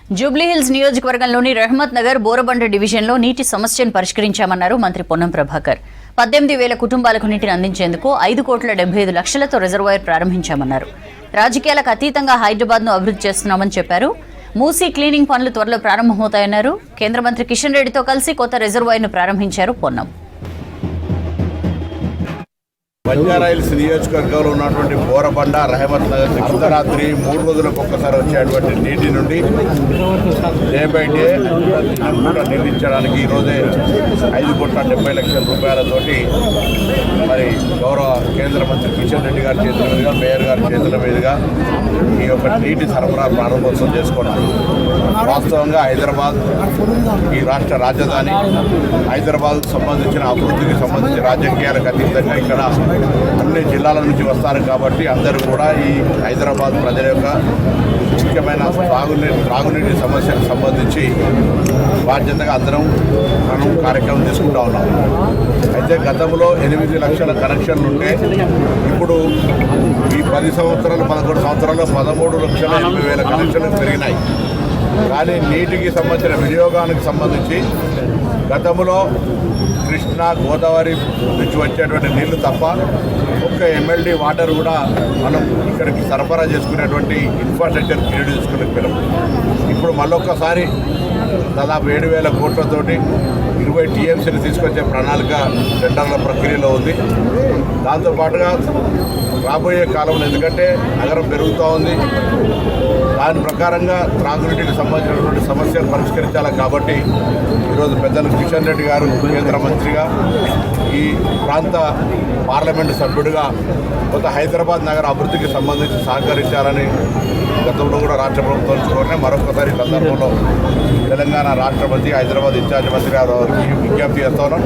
జూబ్లీహిల్స్ నియోజకవర్గంలోని రహమత్ నగర్ బోరబండ డివిజన్లో నీటి సమస్యను పరిష్కరించామన్నారు మంత్రి పొన్నం ప్రభాకర్. 18,000 కుటుంబాలకు నీటిని అందించేందుకు 5,75,00,000తో రిజర్వాయర్ ప్రారంభించామన్నారు. రాజకీయాలకు అతీతంగా హైదరాబాద్ను అభివృద్ధి చేస్తున్నామని చెప్పారు. మూసీ క్లీనింగ్ పనులు త్వరలో ప్రారంభమవుతాయన్నారు. కేంద్ర మంత్రి కిషన్ రెడ్డితో కలిసి కొత్త రిజర్వాయర్ను ప్రారంభించారు పొన్నం. బంజారాహిల్స్ నియోజకవర్గంలో ఉన్నటువంటి బోరబండ, రహమత్ నగర్ అర్ధరాత్రి 3 రోజులకు ఒక్కసారి వచ్చేటువంటి నీటి నుండి డే బై డే కూడా నిర్మించడానికి ఈరోజే 5,70,00,000 రూపాయలతోటి మరి గౌరవ కేంద్ర మంత్రి కిషన్ రెడ్డి గారి చేతుల మీదుగా, మేయర్ గారి చేతుల మీదుగా ఈ యొక్క నీటి సరఫరా ప్రారంభోత్సవం చేసుకున్నాం. వాస్తవంగా హైదరాబాద్ ఈ రాష్ట్ర రాజధాని. హైదరాబాద్కు సంబంధించిన అభివృద్ధికి సంబంధించిన రాజకీయాలకు అతీతంగా ఇక్కడ అన్ని జిల్లాల నుంచి వస్తారు కాబట్టి అందరూ కూడా ఈ హైదరాబాద్ ప్రజల యొక్క ముఖ్యమైన త్రాగునీటి సమస్యలకు సంబంధించి బాధ్యతగా అందరం మనం కార్యక్రమం తీసుకుంటా ఉన్నాం. అయితే గతంలో 8 లక్షల కనెక్షన్లు ఉంటే ఇప్పుడు ఈ 10 సంవత్సరాలు 11 సంవత్సరాల్లో 13,80,000 కనెక్షన్లు పెరిగినాయి. కానీ నీటికి సంబంధించిన వినియోగానికి సంబంధించి గతంలో కృష్ణా, గోదావరి నుంచి వచ్చేటువంటి నీళ్లు తప్ప ఒక్క MLD వాటర్ కూడా మనం ఇక్కడికి సరఫరా చేసుకునేటువంటి ఇన్ఫ్రాస్ట్రక్చర్ క్రియేట్ చేసుకునే ఇప్పుడు మళ్ళొక్కసారి దాదాపు 7,000 కోట్లతోటి 20 TMCని తీసుకొచ్చే ప్రణాళిక టెండర్ల ప్రక్రియలో ఉంది. దాంతోపాటుగా రాబోయే కాలంలో ఎందుకంటే నగరం పెరుగుతూ ఉంది, దాని ప్రకారంగా త్రాగునీటికి సంబంధించినటువంటి సమస్యలు పరిష్కరించాలి. కాబట్టి ఈరోజు పెద్దలు కిషన్ రెడ్డి గారు కేంద్ర మంత్రిగా, ఈ ప్రాంత పార్లమెంటు సభ్యుడిగా కొంత హైదరాబాద్ నగర అభివృద్ధికి సంబంధించి సహకరించాలని గతంలో కూడా రాష్ట్ర ప్రభుత్వం కోరిన మరొకసారి ఈ సందర్భంలో తెలంగాణ రాష్ట్ర మంత్రి, హైదరాబాద్ ఇన్ఛార్జ్ మంత్రి గారు విజ్ఞప్తి చేస్తా ఉన్నాం.